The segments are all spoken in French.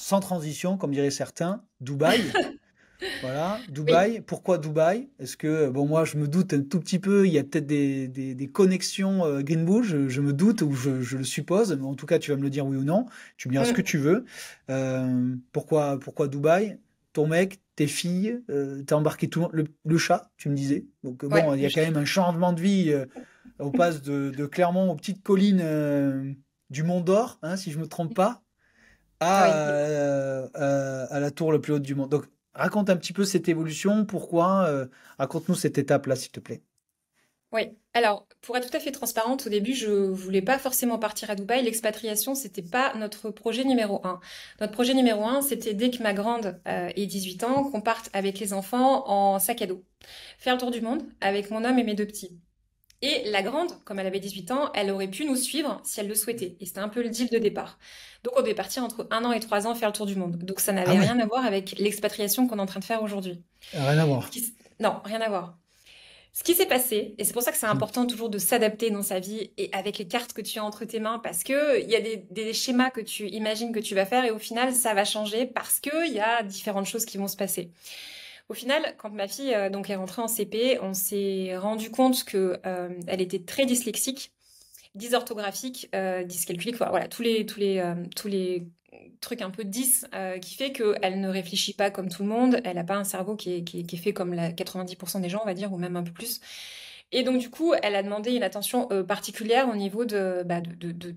sans transition, comme diraient certains, Dubaï. Voilà, Oui. Dubaï. Pourquoi Dubaï? Est-ce que, bon, moi, je me doute un tout petit peu, il y a peut-être des connexions Green Bull, je me doute, ou je le suppose, mais en tout cas, tu vas me le dire oui ou non. Tu me diras ce que Mm. tu veux. Pourquoi Dubaï? Ton mec, tes filles, t'as embarqué tout le monde, le chat, tu me disais. Donc, bon, Ouais. il y a quand même un changement de vie. On passe de Clermont aux petites collines du Mont d'Or, hein, si je me trompe pas Oui. à la tour la plus haute du monde. Donc, raconte un petit peu cette évolution, pourquoi, raconte-nous cette étape-là, s'il te plaît. Oui. Alors, pour être tout à fait transparente, au début, je voulais pas forcément partir à Dubaï. L'expatriation, c'était pas notre projet numéro un. Notre projet numéro un, c'était dès que ma grande ait 18 ans, qu'on parte avec les enfants en sac à dos. Faire le tour du monde avec mon homme et mes deux petits. Et la grande, comme elle avait 18 ans, elle aurait pu nous suivre si elle le souhaitait. Et c'était un peu le deal de départ. Donc on devait partir entre 1 an et 3 ans faire le tour du monde. Donc ça Ah n'avait ouais, rien à voir avec l'expatriation qu'on est en train de faire aujourd'hui. rien à Ce voir. qui Non, rien à voir. Ce qui s'est passé, et c'est pour ça que c'est Hmm. important toujours de s'adapter dans sa vie et avec les cartes que tu as entre tes mains, parce que il y a des schémas que tu imagines que tu vas faire et au final ça va changer parce que il y a différentes choses qui vont se passer. Au final, quand ma fille donc est rentrée en CP, on s'est rendu compte que elle était très dyslexique, dysorthographique, dyscalculique, voilà tous les trucs un peu 10 qui fait qu'elle ne réfléchit pas comme tout le monde, elle n'a pas un cerveau qui est fait comme 90% des gens, on va dire, ou même un peu plus. Et donc du coup, elle a demandé une attention particulière au niveau de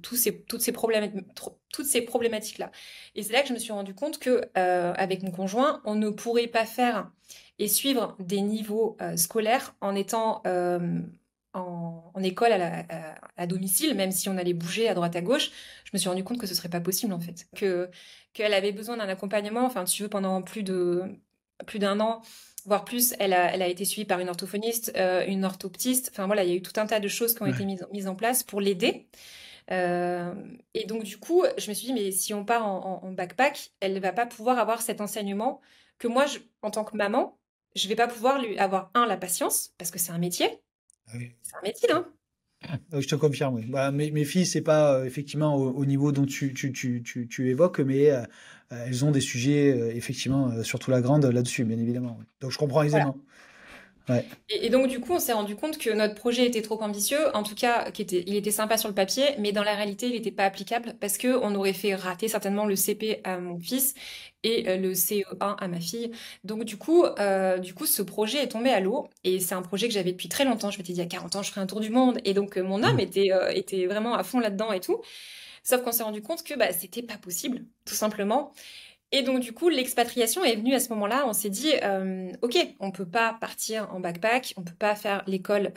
toutes ces problématiques-là. Et c'est là que je me suis rendu compte que avec mon conjoint, on ne pourrait pas faire et suivre des niveaux scolaires en étant en école à domicile, même si on allait bouger à droite à gauche. Je me suis rendu compte que ce serait pas possible en fait, que qu'elle avait besoin d'un accompagnement. Enfin, tu veux, pendant plus d'un an, voire plus, elle a été suivie par une orthophoniste, une orthoptiste. Enfin voilà, il y a eu tout un tas de choses qui ont été Ouais. mises en place pour l'aider. Euh, et donc du coup, je me suis dit, mais si on part en backpack, elle ne va pas pouvoir avoir cet enseignement que moi, en tant que maman, je vais pas pouvoir lui avoir, la patience, parce que c'est un métier. Ah oui. C'est un métier, hein. Je te confirme, oui. Bah, mes filles, c'est pas effectivement au niveau dont tu évoques, mais elles ont des sujets, effectivement, surtout la grande, là-dessus, bien évidemment. Oui. Donc je comprends Voilà. aisément. Ouais. Et donc, du coup, on s'est rendu compte que notre projet était trop ambitieux, en tout cas, il était sympa sur le papier, mais dans la réalité, il n'était pas applicable parce que on aurait fait rater certainement le CP à mon fils et le CE1 à ma fille. Donc, du coup, ce projet est tombé à l'eau et c'est un projet que j'avais depuis très longtemps. Je m'étais dit, à 40 ans, je ferai un tour du monde. Et donc, mon âme Mm. était vraiment à fond là-dedans et tout. Sauf qu'on s'est rendu compte que bah, c'était pas possible, tout simplement. Et donc, du coup, l'expatriation est venue à ce moment-là. On s'est dit, OK, on peut pas partir en backpack, on peut pas faire l'école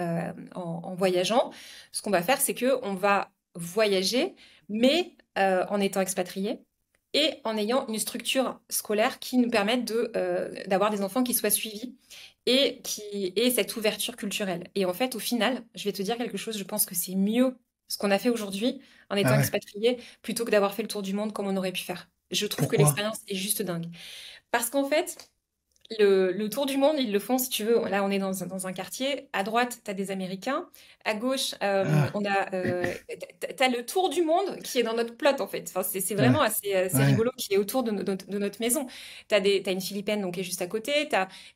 en voyageant. Ce qu'on va faire, c'est que on va voyager, mais en étant expatrié et en ayant une structure scolaire qui nous permette d'avoir des enfants qui soient suivis et qui aient cette ouverture culturelle. Et en fait, au final, je vais te dire quelque chose, je pense que c'est mieux ce qu'on a fait aujourd'hui en étant Ah ouais. expatrié plutôt que d'avoir fait le tour du monde comme on aurait pu faire. Je trouve que Pourquoi? l'expérience est juste dingue. Parce qu'en fait, le tour du monde, ils le font, si tu veux. Là, on est dans un quartier. À droite, tu as des Américains. À gauche, Ah, t'as le tour du monde qui est dans notre plot, en fait. Enfin, c'est ouais, vraiment assez ouais. rigolo qui est autour de notre maison. T'as une Philippine, donc, qui est juste à côté.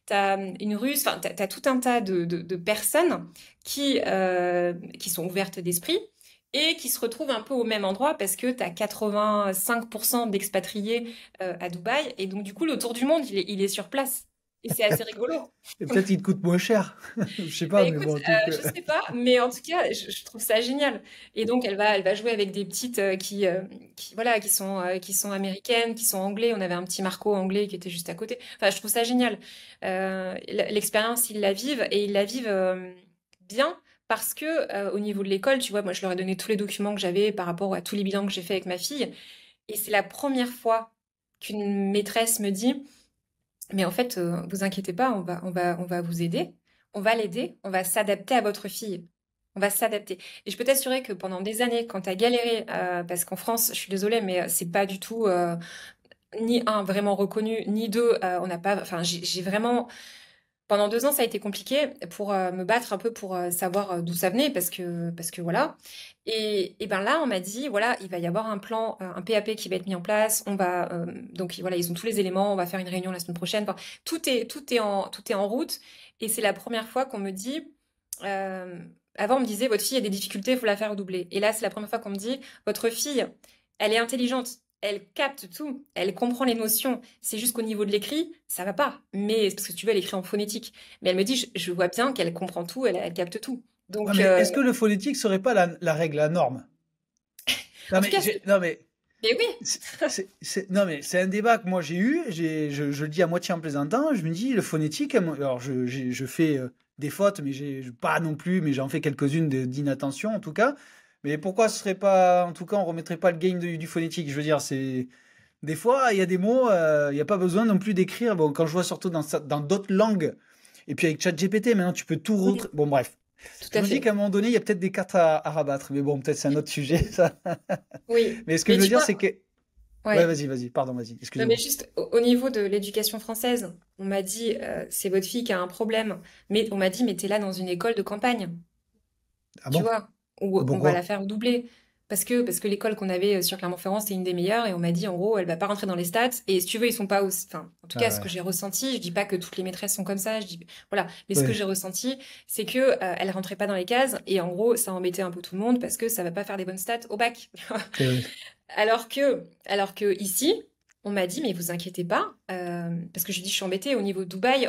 T'as une Russe. Enfin, t'as tout un tas de personnes qui sont ouvertes d'esprit et qui se retrouvent un peu au même endroit parce que tu as 85% d'expatriés à Dubaï. Et donc, du coup, le tour du monde, il est sur place. Et c'est assez rigolo. Et peut-être qu'il te coûte moins cher. Je sais Bah pas, mais écoute, bon, en tout cas. je sais pas, mais en tout cas, je trouve ça génial. Et donc, elle va jouer avec des petites voilà, qui sont américaines, qui sont anglais. On avait un petit Marco anglais qui était juste à côté. Enfin, je trouve ça génial. L'expérience, ils la vivent et ils la vivent bien parce que au niveau de l'école, tu vois, moi, je leur ai donné tous les documents que j'avais par rapport à tous les bilans que j'ai fait avec ma fille. Et c'est la première fois qu'une maîtresse me dit, mais en fait, vous inquiétez pas, on va vous aider. On va l'aider. On va s'adapter à votre fille. On va s'adapter. Et je peux t'assurer que pendant des années, quand tu as galéré, parce qu'en France, je suis désolée, mais c'est pas du tout ni un vraiment reconnu, ni deux, on n'a pas. Enfin, j'ai vraiment. Pendant 2 ans, ça a été compliqué pour me battre un peu pour savoir d'où ça venait, parce que voilà. Et ben là, on m'a dit, voilà, il va y avoir un plan, un PAP qui va être mis en place. On va donc voilà, ils ont tous les éléments. On va faire une réunion la semaine prochaine. Enfin, tout est en route. Et c'est la première fois qu'on me dit. euh, Avant, on me disait, votre fille a des difficultés, il faut la faire redoubler. Et là, c'est la première fois qu'on me dit, votre fille, elle est intelligente. Elle capte tout, elle comprend les notions. C'est juste qu'au niveau de l'écrit, ça va pas. Mais parce que tu veux, elle écrit en phonétique. Mais elle me dit, je vois bien qu'elle comprend tout, elle capte tout. Ouais, Donc, mais est-ce que le phonétique serait pas la règle, la norme? en Non tout mais, cas, non mais, mais oui, non mais c'est un débat que moi j'ai eu. Je le dis à moitié en plaisantant. Je me dis le phonétique. Alors je fais des fautes, mais j'ai pas non plus, mais j'en fais quelques-unes d'inattention en tout cas. Mais pourquoi ce serait pas, en tout cas, on remettrait pas le game du phonétique? Je veux dire, c'est des fois il y a des mots, il y a pas besoin non plus d'écrire. Bon, quand je vois surtout dans d'autres langues, et puis avec ChatGPT, maintenant tu peux tout oui, bon bref. tout Je à me dis fait. qu'à un moment donné, il y a peut-être des cartes à rabattre. Mais bon, peut-être c'est un autre sujet, ça. Oui, Mais ce que mais je veux tu dire, vois, c'est que... Ouais, ouais. vas-y, pardon, vas-y, Non, mais excuse-moi. juste au niveau de l'éducation française, on m'a dit, c'est votre fille qui a un problème. Mais on m'a dit, mettez-la dans une école de campagne. Ah Tu bon? vois, où on va la Pourquoi? faire doubler. Parce que l'école qu'on avait sur Clermont-Ferrand, c'est une des meilleures, et on m'a dit, en gros, elle va pas rentrer dans les stats, et si tu veux, ils sont pas aussi, enfin, en tout cas, Ah ce que ouais. j'ai ressenti, je dis pas que toutes les maîtresses sont comme ça, je dis, voilà, mais ce que Ouais. j'ai ressenti, c'est que, elle rentrait pas dans les cases, et en gros, ça embêtait un peu tout le monde, parce que ça va pas faire des bonnes stats au bac. C'est vrai. Alors que ici, on m'a dit, mais vous inquiétez pas, parce que je dis, je suis embêtée au niveau de Dubaï,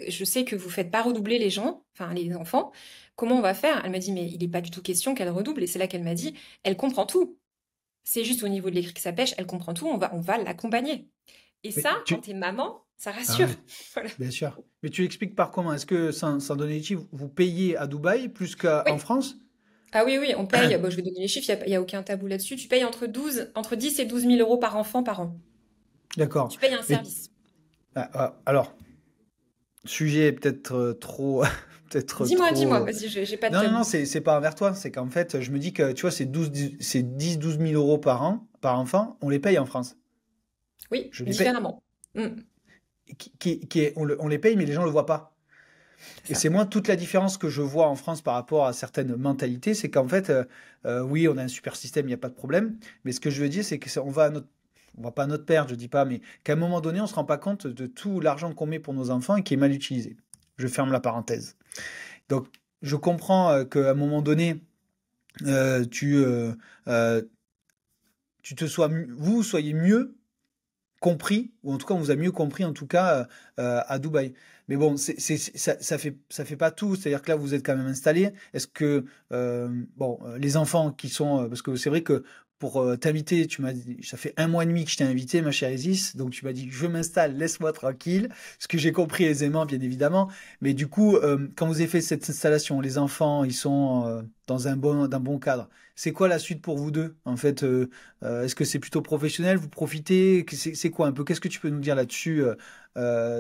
je sais que vous faites pas redoubler les gens, enfin les enfants. Comment on va faire? Elle m'a dit, mais il n'est pas du tout question qu'elle redouble. Et c'est là qu'elle m'a dit, elle comprend tout. C'est juste au niveau de l'écrit que ça pêche, elle comprend tout, on va l'accompagner. Et Mais ça, quand tu... t'es maman, ça Ah rassure. ouais, Voilà. bien sûr. Mais tu expliques par comment? Est-ce que, sans donner les chiffres, vous payez à Dubaï plus qu'en Oui. France? Ah oui, oui, on paye, bon, je vais donner les chiffres, il y a aucun tabou là-dessus. Tu payes entre 10 et 12 000 euros par enfant par an. D'accord. Tu payes un Mais, service. alors, sujet peut-être trop... peut-être Dis-moi, trop... vas-y, j'ai pas de Non, non, non, tabou. c'est pas envers toi. C'est qu'en fait, je me dis que, tu vois, c'est 10-12 000 euros par an, par enfant, on les paye en France. Oui, Je les paye. différemment. On les paye, mais les gens le voient pas. C'est Et ça. c'est moi toute la différence que je vois en France par rapport à certaines mentalités, c'est qu'en fait, oui, on a un super système, il n'y a pas de problème. Mais ce que je veux dire, c'est que on va pas à notre perte, je dis pas, mais qu'à un moment donné, on se rend pas compte de tout l'argent qu'on met pour nos enfants et qui est mal utilisé. Je ferme la parenthèse. Donc, je comprends qu'à un moment donné, euh, tu, euh, euh, vous soyez mieux compris, ou en tout cas on vous a mieux compris en tout cas à Dubaï. Mais bon, ça fait pas tout. C'est-à-dire que là vous êtes quand même installé. Est-ce que bon, les enfants qui sont, parce que c'est vrai que pour t'inviter, tu m'as dit, ça fait un mois et demi que je t'ai invité, ma chère Isis, donc tu m'as dit je m'installe, laisse-moi tranquille, ce que j'ai compris aisément, bien évidemment. Mais du coup, quand vous avez fait cette installation, les enfants, ils sont dans d'un bon cadre. C'est quoi la suite pour vous deux? En fait, est-ce que c'est plutôt professionnel? Vous profitez? C'est quoi un peu? Qu'est-ce que tu peux nous dire là-dessus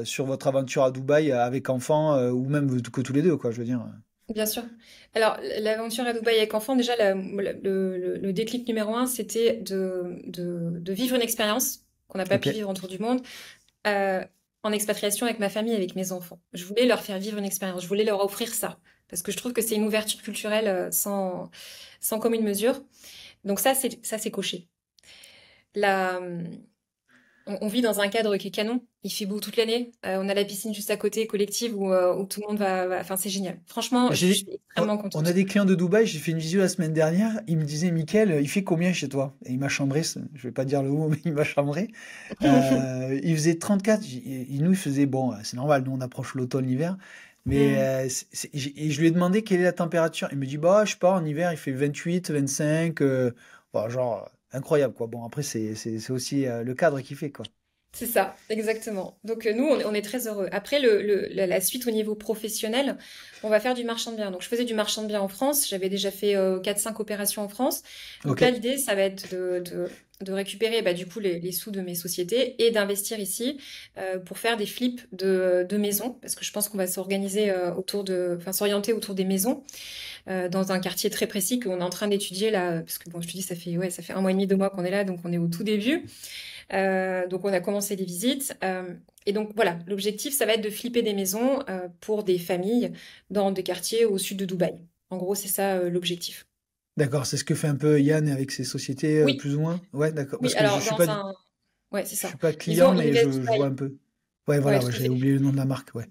sur votre aventure à Dubaï avec enfants ou même que tous les deux, quoi, je veux dire. Bien sûr. Alors, l'aventure à Dubaï avec enfant, déjà, le déclic numéro un, c'était de vivre une expérience qu'on n'a pas Ok. pu vivre autour du monde, euh, en expatriation avec ma famille, avec mes enfants. Je voulais leur faire vivre une expérience, je voulais leur offrir ça, parce que je trouve que c'est une ouverture culturelle sans commune mesure. Donc ça, c'est coché. La, on vit dans un cadre qui est canon. Il fait beau toute l'année. On a la piscine juste à côté, collective, où tout le monde Enfin, c'est génial. Franchement, je suis extrêmement On a contente. des clients de Dubaï, j'ai fait une visio la semaine dernière, il me disait, Mickaël, il fait combien chez toi? Et il m'a chambré, je vais pas dire le mot, mais il m'a chambré. Il faisait 34, nous il faisait, bon, c'est normal, nous on approche l'automne, l'hiver, mais Hmm. et je lui ai demandé quelle est la température. Il me dit, bah, je sais pas, en hiver il fait 28, 25, bon, genre, incroyable quoi. Bon, après c'est aussi le cadre qui fait quoi. C'est ça, exactement. Donc nous, on est très heureux. Après, la suite au niveau professionnel, on va faire du marchand de biens. Donc je faisais du marchand de biens en France. J'avais déjà fait 4-5 opérations en France. Donc Ok. là, l'idée, ça va être de récupérer bah, du coup les sous de mes sociétés et d'investir ici pour faire des flips de maisons. Parce que je pense qu'on va s'organiser enfin s'orienter autour des maisons dans un quartier très précis qu'on est en train d'étudier là. Parce que bon, je te dis, ça fait un mois et demi, 2 mois qu'on est là, donc on est au tout début. Donc, on a commencé les visites. Et donc, voilà, l'objectif, ça va être de flipper des maisons pour des familles dans des quartiers au sud de Dubaï. En gros, c'est ça l'objectif. D'accord, c'est ce que fait un peu Yann avec ses sociétés, Oui, plus ou moins? Ouais, d'accord. oui, Parce que alors dans un... Ouais, c'est je suis ça. pas Ils client, ont mais Invest je vois Dubaï. un peu. Ouais, Ouais, voilà, ouais, tout à j'avais fait. oublié le nom de la marque, ouais.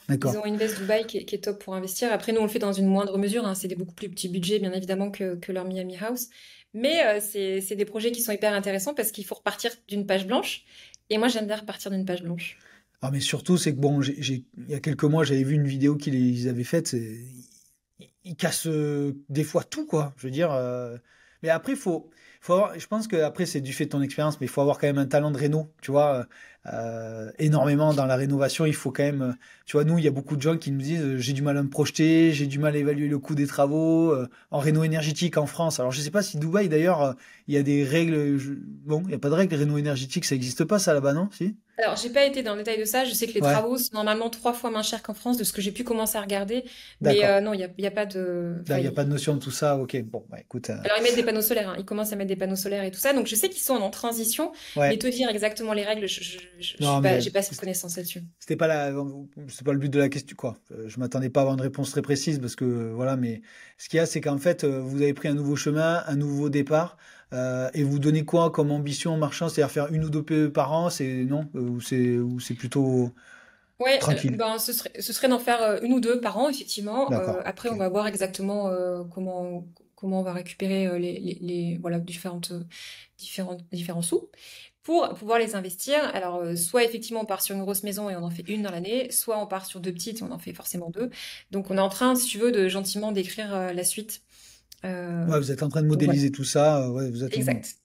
Ils D'accord. ont Invest Dubaï qui est top pour investir. Après, nous, on le fait dans une moindre mesure, hein. C'est des beaucoup plus petits budgets, bien évidemment, que leur Miami House. Mais c'est des projets qui sont hyper intéressants parce qu'il faut repartir d'une page blanche. Et moi, j'aime bien repartir d'une page blanche. Ah, mais surtout, c'est que bon, il y a quelques mois, j'avais vu une vidéo qu'ils avaient faite. Ils cassent des fois tout, quoi. Je veux dire. Mais après, faut avoir. Je pense que après, c'est du fait de ton expérience, mais il faut avoir quand même un talent de réno. Tu vois, énormément dans la rénovation. Il faut quand même. Tu vois, nous, il y a beaucoup de gens qui nous disent, j'ai du mal à me projeter, j'ai du mal à évaluer le coût des travaux en réno énergétique en France. Alors, je sais pas si Dubaï, d'ailleurs, il y a des règles. Bon, il y a pas de règles réno énergétique, ça n'existe pas, ça là-bas, non? Si? Alors, j'ai pas été dans le détail de ça. Je sais que les Ouais. travaux sont normalement 3 fois moins chers qu'en France, de ce que j'ai pu commencer à regarder. Mais D'accord. non, il y a pas de... Là, Enfin, il n'y a pas de notion de tout ça. Ok. Bon, bah, écoute. alors, ils mettent des panneaux solaires, hein. Ils commencent à mettre des panneaux solaires et tout ça. Donc, je sais qu'ils sont en transition. Mais Ouais. te dire exactement les règles, je suis Non, pas, mais j'ai pas cette connaissance là-dessus. c'était pas c'est pas le but de la question, quoi. Je m'attendais pas à avoir une réponse très précise parce que voilà, mais ce qu'il y a, c'est qu'en fait, vous avez pris un nouveau chemin, un nouveau départ, et vous donnez quoi comme ambition en marchand, c'est-à-dire faire une ou deux PE par an, c'est non, ou c'est plutôt Ouais, tranquille. ben ce serait d'en faire une ou deux par an, effectivement. D'accord. Après, on Ok. va voir exactement comment on va récupérer voilà, différents sous pour pouvoir les investir. Alors, soit effectivement, on part sur une grosse maison et on en fait une dans l'année, soit on part sur deux petites et on en fait forcément deux. Donc, on est en train, si tu veux, de gentiment d'écrire la suite. Euh, Ouais, vous êtes en train de donc voilà, modéliser tout ça. Ouais, vous êtes exact.